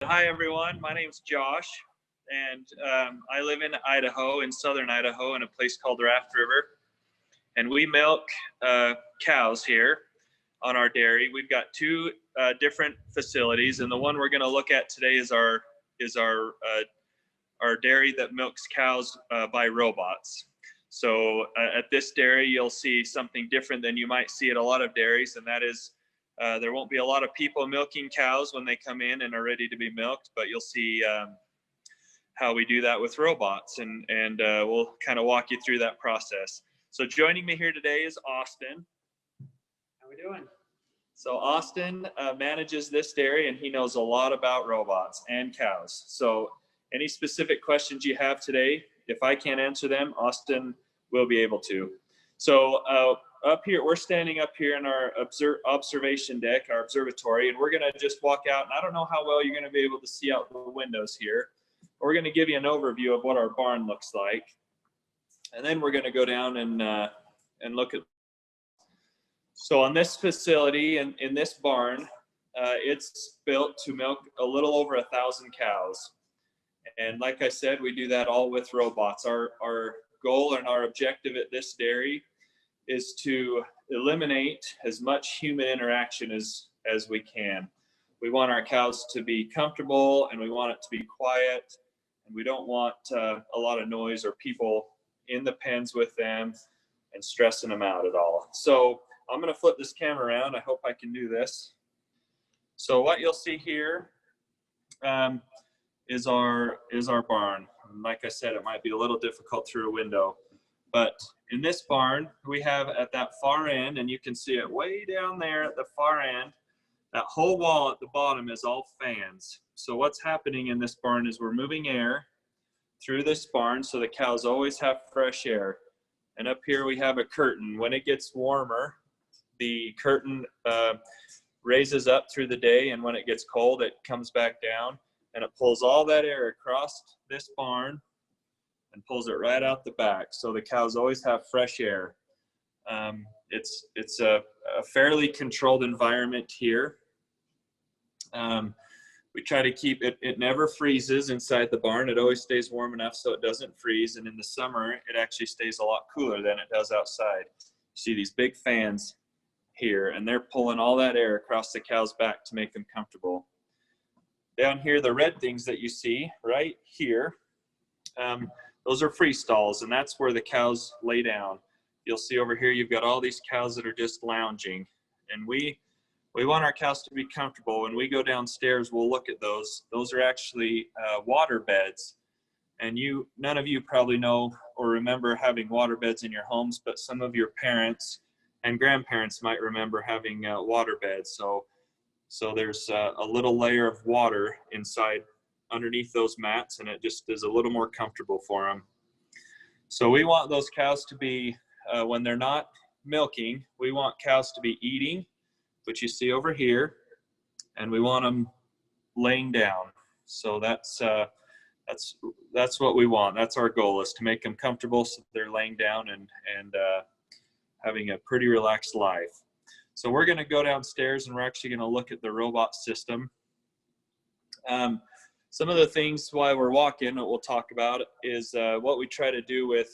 Hi everyone, my name is Josh, and I live in Idaho, in southern Idaho, in a place called Raft River, and we milk cows here on our dairy. We've got two different facilities, and the one we're going to look at today is our dairy that milks cows by robots. So at this dairy, you'll see something different than you might see at a lot of dairies, and that is there won't be a lot of people milking cows when they come in and are ready to be milked, but you'll see how we do that with robots, and we'll kind of walk you through that process. So joining me here today is Austin. How we doing? So Austin manages this dairy, and he knows a lot about robots and cows. So any specific questions you have today, if I can't answer them, Austin will be able to. So up here, we're standing up here in our observation deck, our observatory, and we're going to just walk out. And I don't know how well you're going to be able to see out the windows here. We're going to give you an overview of what our barn looks like. And then we're going to go down and look at. So on this facility, in this barn, it's built to milk a little over 1,000 cows. And like I said, we do that all with robots. Our goal and our objective at this dairy is to eliminate as much human interaction as we can. We want our cows to be comfortable, and we want it to be quiet, and we don't want a lot of noise or people in the pens with them and stressing them out at all. So I'm going to flip this camera around. I hope I can do this. So what you'll see here is our barn. And like I said, it might be a little difficult through a window, but in this barn, we have at that far end, and you can see it way down there at the far end, that whole wall at the bottom is all fans. So what's happening in this barn is we're moving air through this barn so the cows always have fresh air. And up here we have a curtain. When it gets warmer, the curtain raises up through the day, and when it gets cold, it comes back down, and it pulls all that air across this barn and pulls it right out the back, so the cows always have fresh air. It's a fairly controlled environment here. We try to keep it, it never freezes inside the barn. It always stays warm enough so it doesn't freeze, and in the summer, it actually stays a lot cooler than it does outside. You see these big fans here, and they're pulling all that air across the cow's back to make them comfortable. Down here, the red things that you see right here, those are free stalls, and that's where the cows lay down. You'll see over here, you've got all these cows that are just lounging, and we want our cows to be comfortable. When we go downstairs, we'll look at those. Those are actually water beds, and none of you probably know or remember having water beds in your homes, but some of your parents and grandparents might remember having water beds. So there's a little layer of water inside underneath those mats, and it just is a little more comfortable for them. So we want those cows to be, when they're not milking, we want cows to be eating, which you see over here, and we want them laying down. So that's what we want. That's our goal, is to make them comfortable so they're laying down and having a pretty relaxed life. So we're going to go downstairs, and we're actually going to look at the robot system. Some of the things while we're walking that we'll talk about is what we try to do with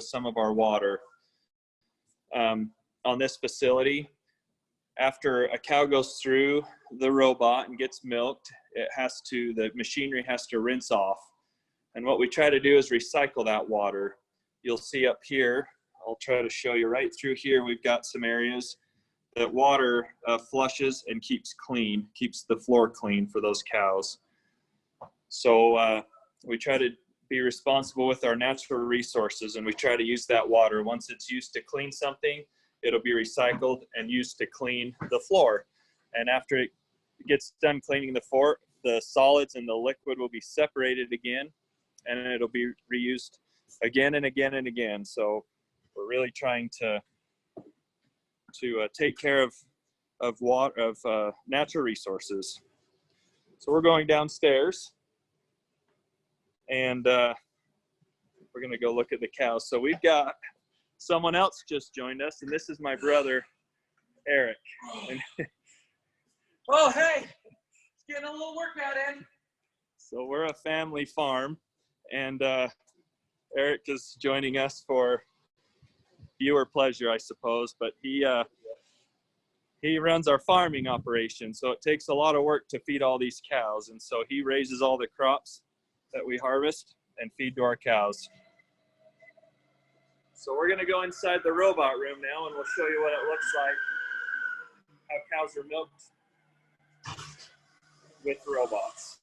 some of our water. On this facility, after a cow goes through the robot and gets milked, the machinery has to rinse off. And what we try to do is recycle that water. You'll see up here, I'll try to show you right through here, we've got some areas that water flushes and keeps the floor clean for those cows. So we try to be responsible with our natural resources, and we try to use that water. Once it's used to clean something, it'll be recycled and used to clean the floor. And after it gets done cleaning the floor, the solids and the liquid will be separated again, and it'll be reused again and again and again. So we're really trying to take care of water, of natural resources. So we're going downstairs, and we're going to go look at the cows. So we've got someone else just joined us, and this is my brother, Eric. And oh, hey, getting a little workout in. So we're a family farm, and Eric is joining us for viewer pleasure, I suppose. But he runs our farming operation, so it takes a lot of work to feed all these cows, and so he raises all the crops that we harvest and feed to our cows. So we're going to go inside the robot room now, and we'll show you what it looks like, how cows are milked with robots.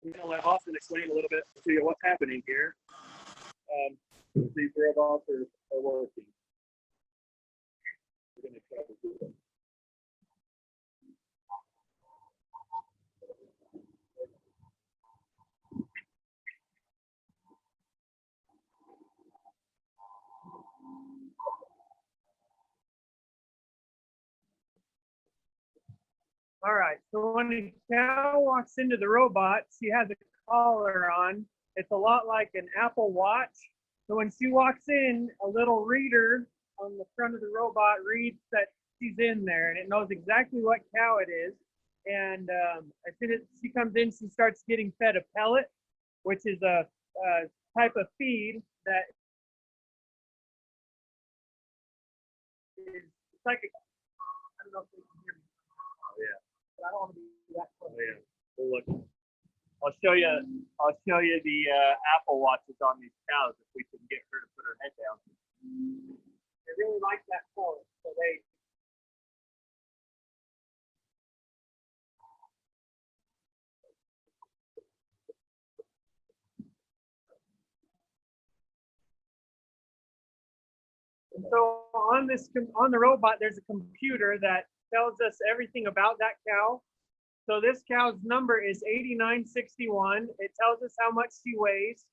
I'm going to let Austin explain a little bit to you what's happening here. These robots are working. We're going to try to do it. All right, so when a cow walks into the robot, she has a collar on. It's a lot like an Apple Watch. So when she walks in, a little reader on the front of the robot reads that she's in there, and it knows exactly what cow it is. And as soon as she comes in, she starts getting fed a pellet, which is a type of feed that is like a, I don't know if you can hear me. Oh, yeah. But I don't want to be that close. Oh, yeah. Well, look. I'll show you the Apple Watches on these cows if we can get her to put her head down. They really like that color, so they. And so on the robot, there's a computer that tells us everything about that cow. So this cow's number is 8961. It tells us how much she weighs.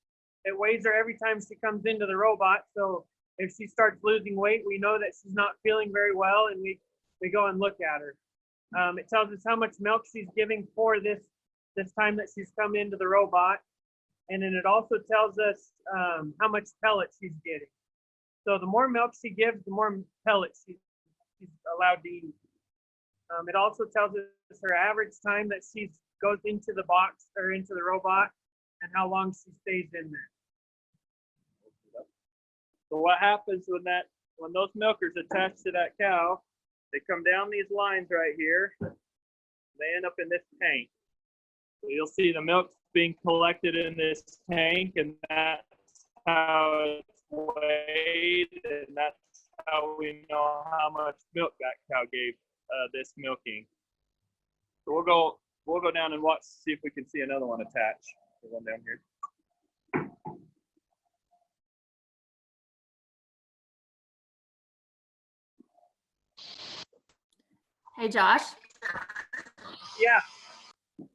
It weighs her every time she comes into the robot. So if she starts losing weight, we know that she's not feeling very well, and we go and look at her. It tells us how much milk she's giving for this time that she's come into the robot. And then it also tells us how much pellets she's getting. So the more milk she gives, the more pellets she's allowed to eat. It also tells us her average time that she goes into the box or into the robot and how long she stays in there. So what happens when those milkers attach to that cow, they come down these lines right here. They end up in this tank. So you'll see the milk being collected in this tank, and that's how it's weighed, and that's how we know how much milk that cow gave this milking. So we'll go down and watch, see if we can see another one attach. The one down here. Hey, Josh. Yeah.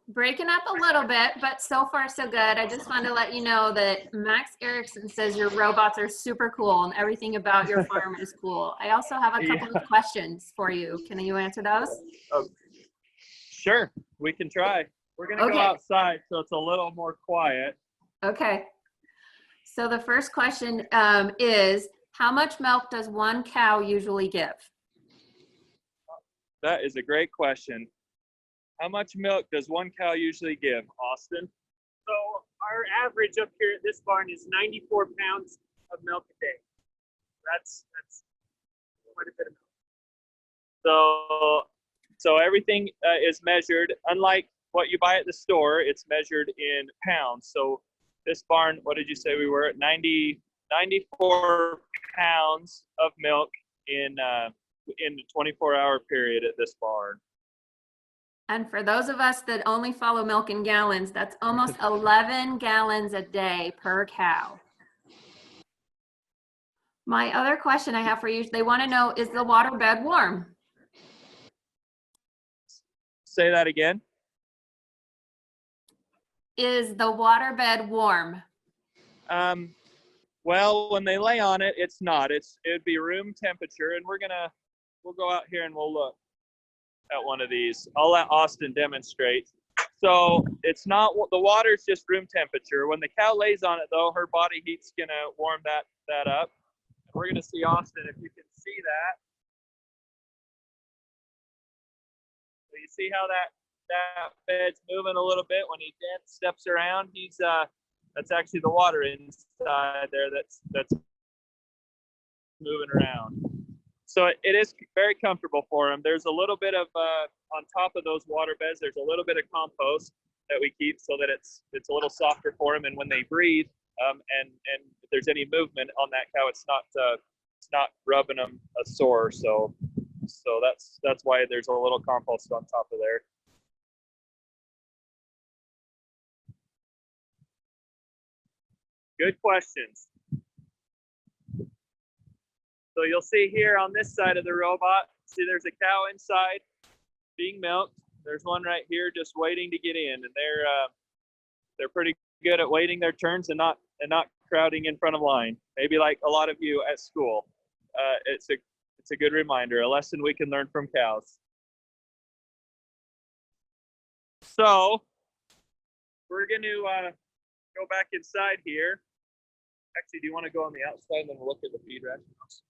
Breaking up a little bit, but so far so good. I just wanted to let you know that Max Erickson says your robots are super cool and everything about your farm is cool. I also have a couple of questions for you. Can you answer those? Sure, we can try. We're gonna go outside so it's a little more quiet. Okay. So the first question is, how much milk does one cow usually give? That is a great question. How much milk does one cow usually give, Austin? So our average up here at this barn is 94 pounds of milk a day. That's quite a bit of milk. So everything is measured. Unlike what you buy at the store, it's measured in pounds. So this barn, what did you say we were at? 94 pounds of milk in a 24-hour period at this barn. And for those of us that only follow milk in gallons, that's almost 11 gallons a day per cow. My other question I have for you, they want to know, is the water bed warm? Say that again. Is the water bed warm? Well, when they lay on it, it's not. It'd be room temperature, and we'll go out here and we'll look at one of these. I'll let Austin demonstrate. So it's not, the water's just room temperature. When the cow lays on it though, her body heat's gonna warm that up. We're gonna see, Austin, if you can see that. So you see how that bed's moving a little bit when he steps around. He's that's actually the water inside there that's moving around. So it is very comfortable for him. There's a little bit of on top of those water beds, there's a little bit of compost that we keep so that it's a little softer for him, and when they breathe, and if there's any movement on that cow, it's not rubbing them a sore. So that's why there's a little compost on top of there. Good questions. So you'll see here on this side of the robot, see there's a cow inside being milked. There's one right here just waiting to get in, and they're pretty good at waiting their turns and not crowding in front of line. Maybe like a lot of you at school. It's a good reminder, a lesson we can learn from cows. So we're going to go back inside here. Actually, do you want to go on the outside and then we'll look at the feed rations?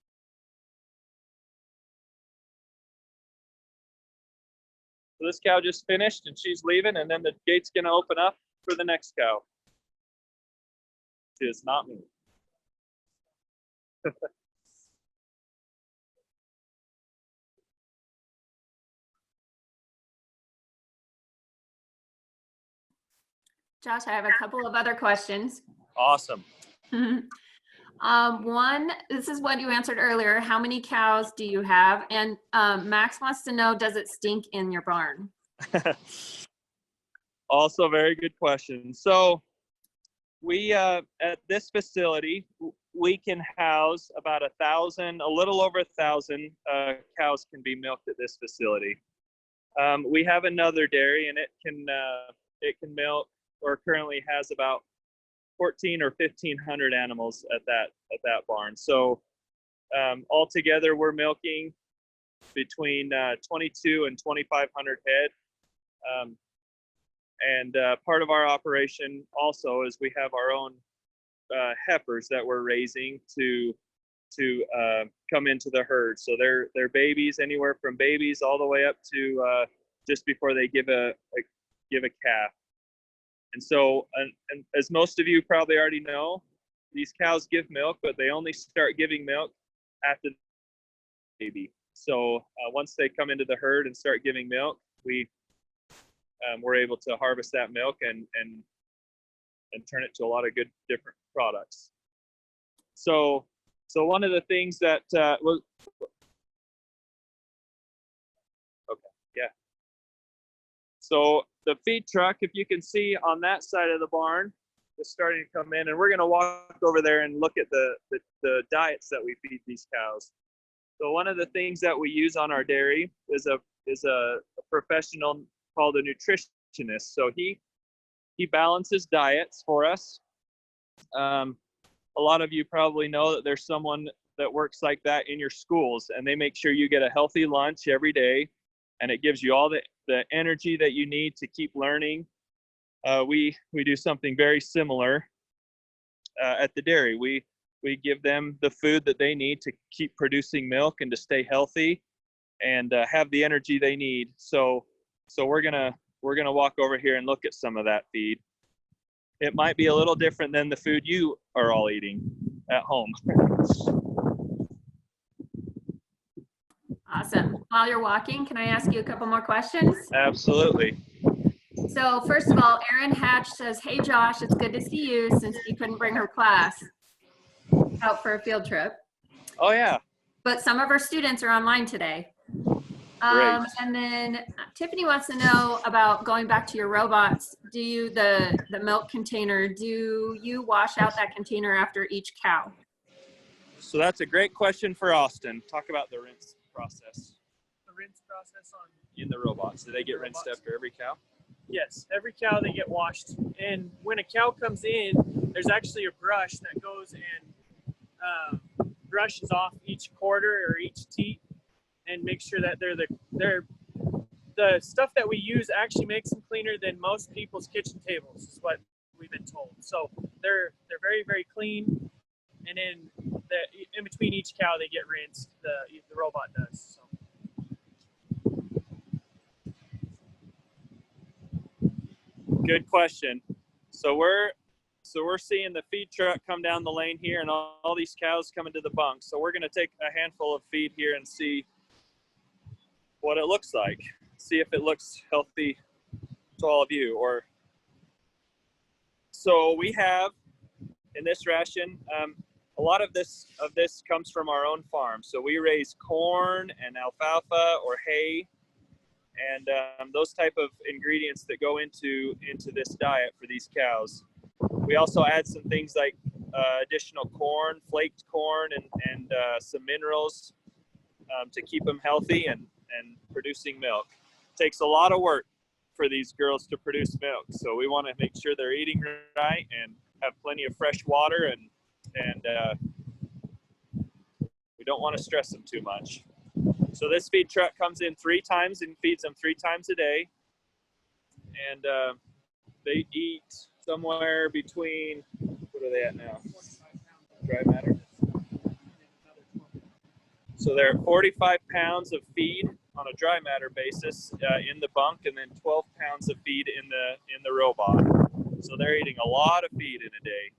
So this cow just finished and she's leaving, and then the gate's going to open up for the next cow. It is not me. Josh, I have a couple of other questions. Awesome. One, this is what you answered earlier. How many cows do you have? And Max wants to know, does it stink in your barn? Also, very good question. So we, at this facility, we can house about 1,000, a little over 1,000 cows can be milked at this facility. We have another dairy, and it can milk, or currently has about 1,400 or 1,500 animals at that barn. So altogether, we're milking between 22 and 2,500 head. And part of our operation also is we have our own heifers that we're raising to come into the herd. So they're babies, anywhere from babies all the way up to just before they give a calf. And so, and as most of you probably already know, these cows give milk, but they only start giving milk after the baby. So once they come into the herd and start giving milk, we're able to harvest that milk and turn it to a lot of good different products. So one of the things that was okay, yeah. So the feed truck, if you can see on that side of the barn, is starting to come in, and we're going to walk over there and look at the diets that we feed these cows. So one of the things that we use on our dairy is a professional called a nutritionist. So he balances diets for us. A lot of you probably know that there's someone that works like that in your schools, and they make sure you get a healthy lunch every day, and it gives you all the energy that you need to keep learning. We do something very similar at the dairy. We give them the food that they need to keep producing milk and to stay healthy and have the energy they need. So we're gonna walk over here and look at some of that feed. It might be a little different than the food you are all eating at home. Awesome. While you're walking, can I ask you a couple more questions? Absolutely. So first of all, Erin Hatch says, "Hey Josh, it's good to see you since you couldn't bring her class out for a field trip." Oh yeah. But some of her students are online today. Great. And then Tiffany wants to know about going back to your robots. Do you, the milk container, do you wash out that container after each cow? So that's a great question for Austin. Talk about the rinse process. The rinse process on In the robots, do they get rinsed after every cow? Yes, every cow they get washed. And when a cow comes in, there's actually a brush that goes and brushes off each quarter or each teat and makes sure that the stuff that we use actually makes them cleaner than most people's kitchen tables, is what we've been told. So they're very, very clean. And then in between each cow they get rinsed. The robot does. So. Good question. So we're seeing the feed truck come down the lane here, and all these cows coming to the bunk. So we're going to take a handful of feed here and see what it looks like. See if it looks healthy to all of you. So we have in this ration, a lot of this comes from our own farm. So we raise corn and alfalfa or hay, and those type of ingredients that go into this diet for these cows. We also add some things like additional corn, flaked corn, and some minerals to keep them healthy and producing milk. It takes a lot of work for these girls to produce milk, so we want to make sure they're eating right and have plenty of fresh water, and we don't want to stress them too much. So this feed truck comes in 3 times and feeds them 3 times a day, and they eat somewhere between, what are they at now? Dry matter. So they're at 45 pounds of feed on a dry matter basis in the bunk, and then 12 pounds of feed in the robot. So they're eating a lot of feed in a day.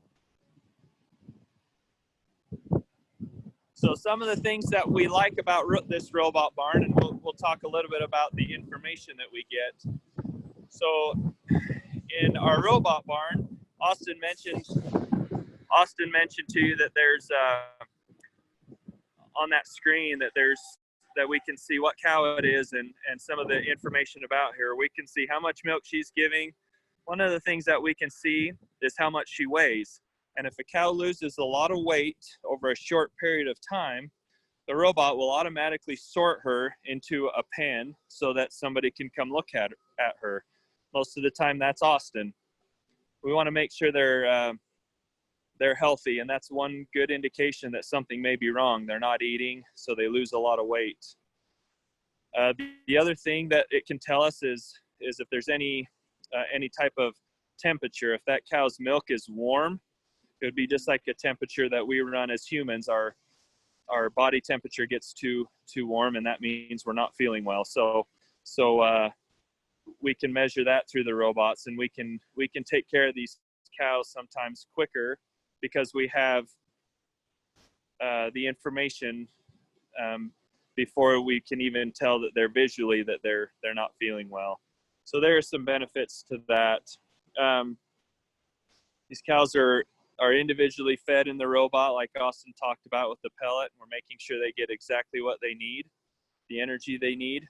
So some of the things that we like about this robot barn, and we'll talk a little bit about the information that we get. So in our robot barn, Austin mentioned to you that there's on that screen that we can see what cow it is and some of the information about her. We can see how much milk she's giving. One of the things that we can see is how much she weighs. And if a cow loses a lot of weight over a short period of time, the robot will automatically sort her into a pen so that somebody can come look at her. Most of the time that's Austin. We want to make sure they're healthy, and that's one good indication that something may be wrong. They're not eating, so they lose a lot of weight. The other thing that it can tell us is if there's any type of temperature. If that cow's milk is warm, it would be just like a temperature that we run as humans. Our body temperature gets too warm, and that means we're not feeling well. So we can measure that through the robots, and we can take care of these cows sometimes quicker because we have the information before we can even tell that they're not feeling well. So there are some benefits to that. These cows are individually fed in the robot, like Austin talked about with the pellet. We're making sure they get exactly what they need, the energy they need.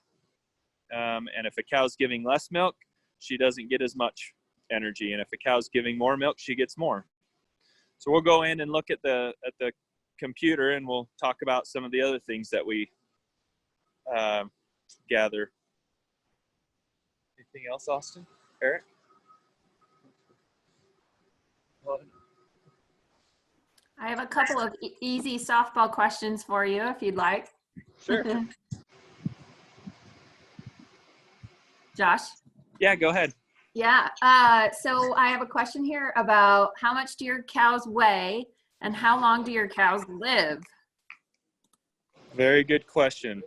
And if a cow's giving less milk, she doesn't get as much energy. And if a cow's giving more milk, she gets more. So we'll go in and look at the computer, and we'll talk about some of the other things that we gather. Anything else, Austin? Eric? I have a couple of easy softball questions for you if you'd like. Sure. Josh? Yeah, go ahead. Yeah, so I have a question here about how much do your cows weigh and how long do your cows live? Very good question.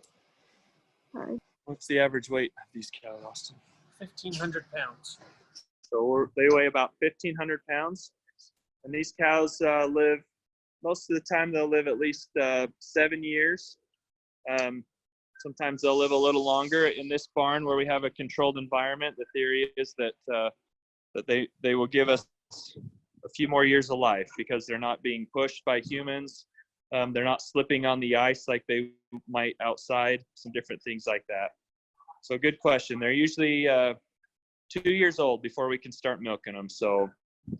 Sorry. What's the average weight of these cows, Austin? 1,500 pounds. So they weigh about 1,500 pounds. And these cows live, most of the time they'll live at least 7 years. Sometimes they'll live a little longer. In this barn where we have a controlled environment, the theory is that they will give us a few more years of life because they're not being pushed by humans. They're not slipping on the ice like they might outside, some different things like that. So good question. They're usually 2 years old before we can start milking them. So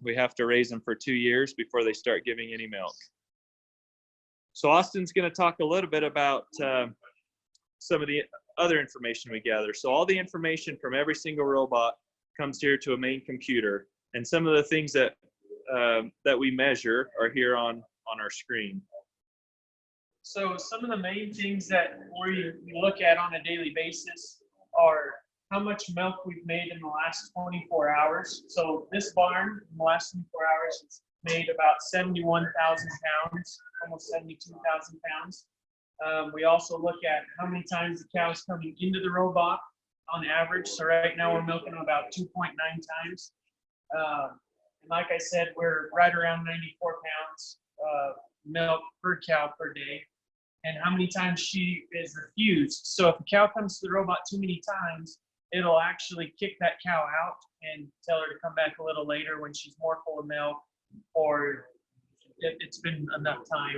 we have to raise them for 2 years before they start giving any milk. So Austin's going to talk a little bit about some of the other information we gather. So all the information from every single robot comes here to a main computer, and some of the things that we measure are here on our screen. So some of the main things that we look at on a daily basis are how much milk we've made in the last 24 hours. So this barn in the last 24 hours has made about 71,000 pounds, almost 72,000 pounds. We also look at how many times the cow is coming into the robot on average. So right now we're milking about 2.9 times. And like I said, we're right around 94 pounds milk per cow per day. And how many times she is refused. So if a cow comes to the robot too many times, it'll actually kick that cow out and tell her to come back a little later when she's more full of milk, or it's been enough time.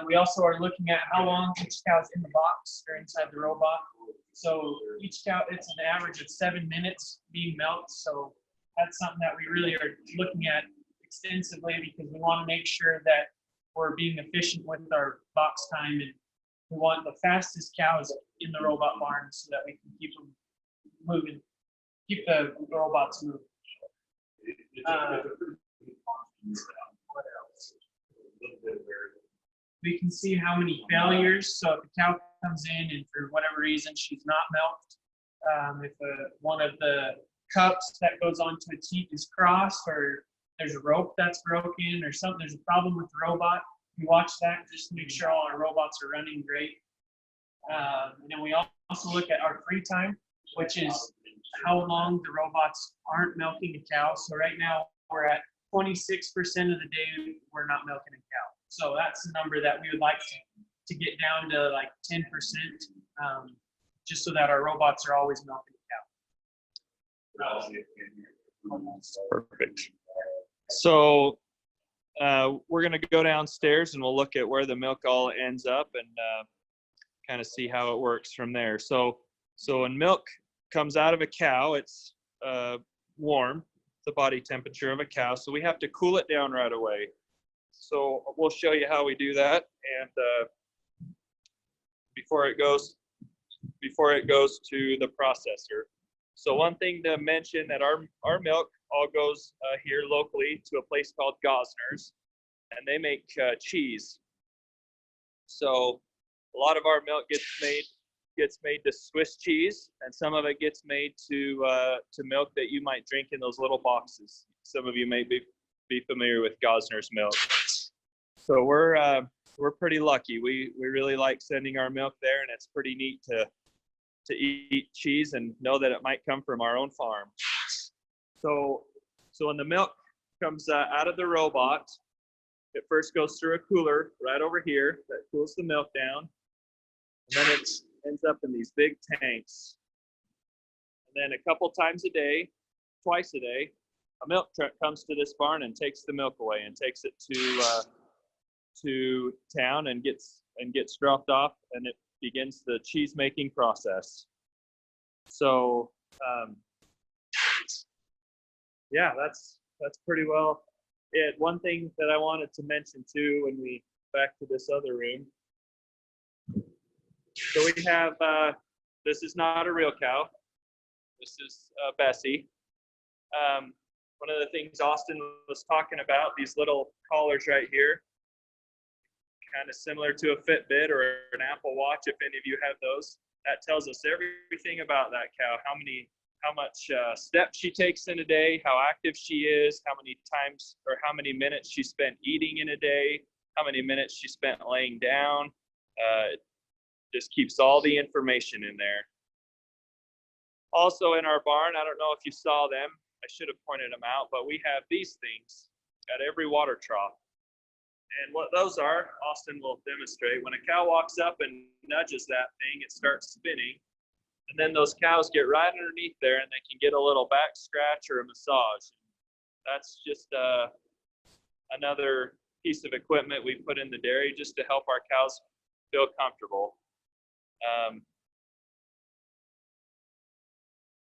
We also are looking at how long each cow's in the box or inside the robot. So each cow, it's an average of 7 minutes being milked. So that's something that we really are looking at extensively, because we want to make sure that we're being efficient with our box time, and we want the fastest cows in the robot barn so that we can keep them moving, keep the robots moving. What else? We can see how many failures. So if a cow comes in and for whatever reason she's not milked, if one of the cups that goes onto its teat is crossed, or there's a rope that's broken or something, there's a problem with the robot, we watch that just to make sure all our robots are running great. And then we also look at our free time, which is how long the robots aren't milking a cow. So right now we're at 26% of the day we're not milking a cow. So that's the number that we would like to get down to like 10%, just so that our robots are always milking a cow. Perfect. So we're going to go downstairs and we'll look at where the milk all ends up and kind of see how it works from there. So when milk comes out of a cow, it's warm, the body temperature of a cow. So we have to cool it down right away. So we'll show you how we do that. And before it goes to the processor. So one thing to mention that our milk all goes here locally to a place called Gosner's, and they make cheese. So a lot of our milk gets made to Swiss cheese, and some of it gets made to milk that you might drink in those little boxes. Some of you may be familiar with Gosner's milk. So we're pretty lucky. We really like sending our milk there, and it's pretty neat to eat cheese and know that it might come from our own farm. So when the milk comes out of the robot, it first goes through a cooler right over here that cools the milk down, and then it ends up in these big tanks. And then a couple times a day, twice a day, a milk truck comes to this barn and takes the milk away and takes it to town and gets dropped off, and it begins the cheese making process. So yeah, that's pretty well it. One thing that I wanted to mention too, when we back to this other room. So we have this is not a real cow. This is Bessie. One of the things Austin was talking about, these little collars right here, kind of similar to a Fitbit or an Apple Watch, if any of you have those. That tells us everything about that cow, how much steps she takes in a day, how active she is, how many times or how many minutes she spent eating in a day, how many minutes she spent laying down. Just keeps all the information in there. Also in our barn, I don't know if you saw them, I should have pointed them out, but we have these things at every water trough. And what those are, Austin will demonstrate. When a cow walks up and nudges that thing, it starts spinning. And then those cows get right underneath there and they can get a little back scratch or a massage. That's just another piece of equipment we put in the dairy just to help our cows feel comfortable.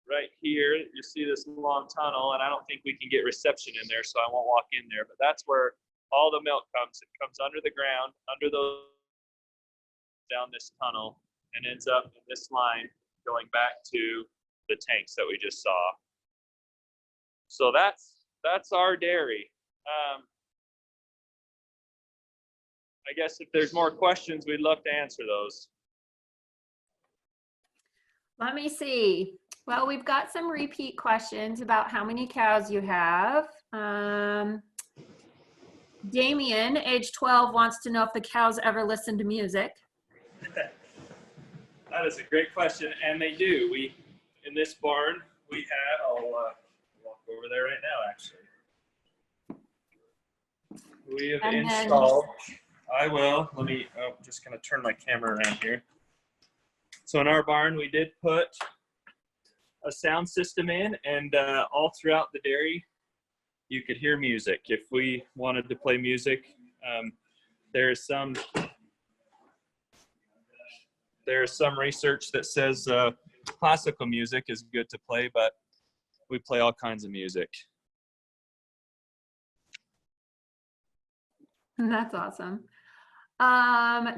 Right here, you see this long tunnel, and I don't think we can get reception in there, so I won't walk in there, but that's where all the milk comes. It comes under the ground, under those, down this tunnel, and ends up in this line going back to the tanks that we just saw. So that's our dairy. I guess if there's more questions, we'd love to answer those. Let me see. Well, we've got some repeat questions about how many cows you have. Damien, age 12, wants to know if the cows ever listen to music. That is a great question, and they do. in this barn, we had, I'll walk over there right now, actually. We have installed, I will, let me, I'm just going to turn my camera around here. So in our barn, we did put a sound system in, and all throughout the dairy, you could hear music. If we wanted to play music, there's some research that says classical music is good to play, but we play all kinds of music. That's awesome.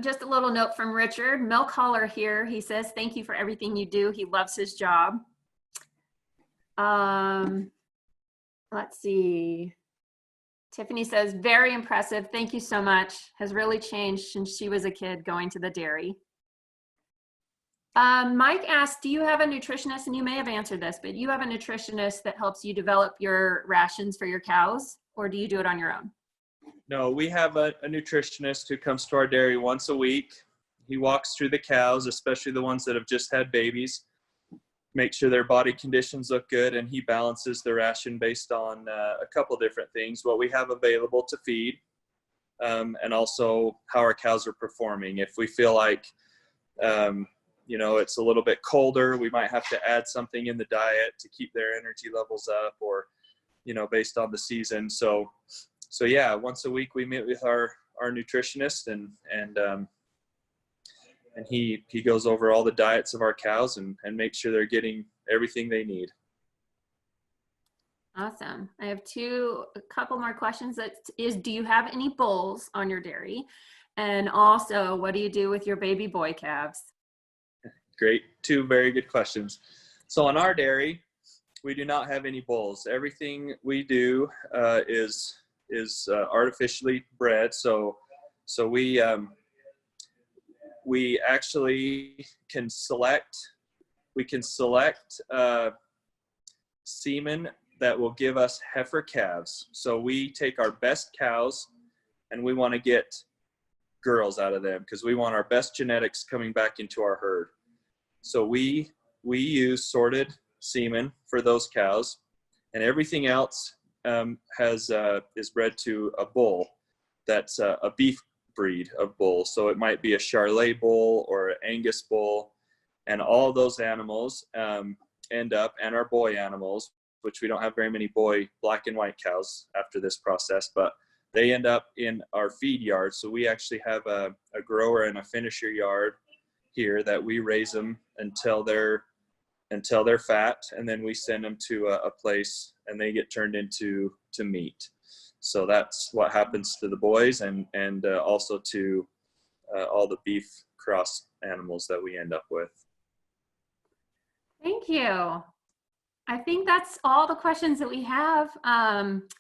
Just a little note from Richard, Milk Hauler here. He says, thank you for everything you do. He loves his job. Let's see. Tiffany says, very impressive. Thank you so much. Has really changed since she was a kid going to the dairy. Mike asked, do you have a nutritionist? And you may have answered this, but you have a nutritionist that helps you develop your rations for your cows, or do you do it on your own? No, we have a nutritionist who comes to our dairy once a week. He walks through the cows, especially the ones that have just had babies, make sure their body conditions look good, and he balances the ration based on a couple different things, what we have available to feed, and also how our cows are performing. If we feel like, you know, it's a little bit colder, we might have to add something in the diet to keep their energy levels up, or, you know, based on the season. So yeah, once a week we meet with our nutritionist, and he goes over all the diets of our cows and makes sure they're getting everything they need. Awesome. I have a couple more questions. That is, do you have any bulls on your dairy? And also, what do you do with your baby boy calves? Great. Two very good questions. So on our dairy, we do not have any bulls. Everything we do is artificially bred. So we actually can select semen that will give us heifer calves. So we take our best cows and we want to get girls out of them because we want our best genetics coming back into our herd. So we use sorted semen for those cows, and everything else is bred to a bull that's a beef breed of bull. So it might be a Charolais bull or an Angus bull, and all those animals end up, and our boy animals, which we don't have very many boy black and white cows after this process, but they end up in our feed yard. So we actually have a grower and a finisher yard here that we raise them until they're fat, and then we send them to a place and they get turned into meat. So that's what happens to the boys, and also to all the beef cross animals that we end up with. Thank you. I think that's all the questions that we have.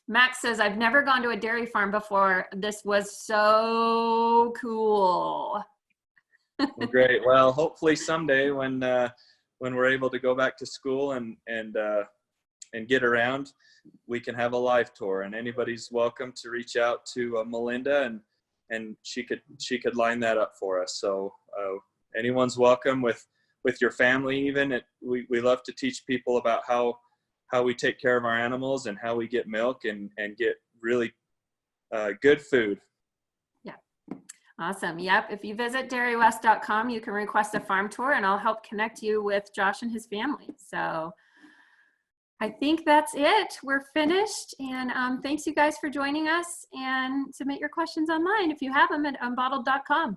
Max says, I've never gone to a dairy farm before. This was so cool. Well, great. Well, hopefully someday when we're able to go back to school and get around, we can have a live tour, and anybody's welcome to reach out to Melinda, and she could line that up for us. So anyone's welcome with your family even. We love to teach people about how we take care of our animals and how we get milk and get really good food. Yeah. Awesome. Yep. If you visit dairywest.com, you can request a farm tour, and I'll help connect you with Josh and his family. So I think that's it. We're finished. And thanks you guys for joining us, and submit your questions online if you have them at unbottled.com.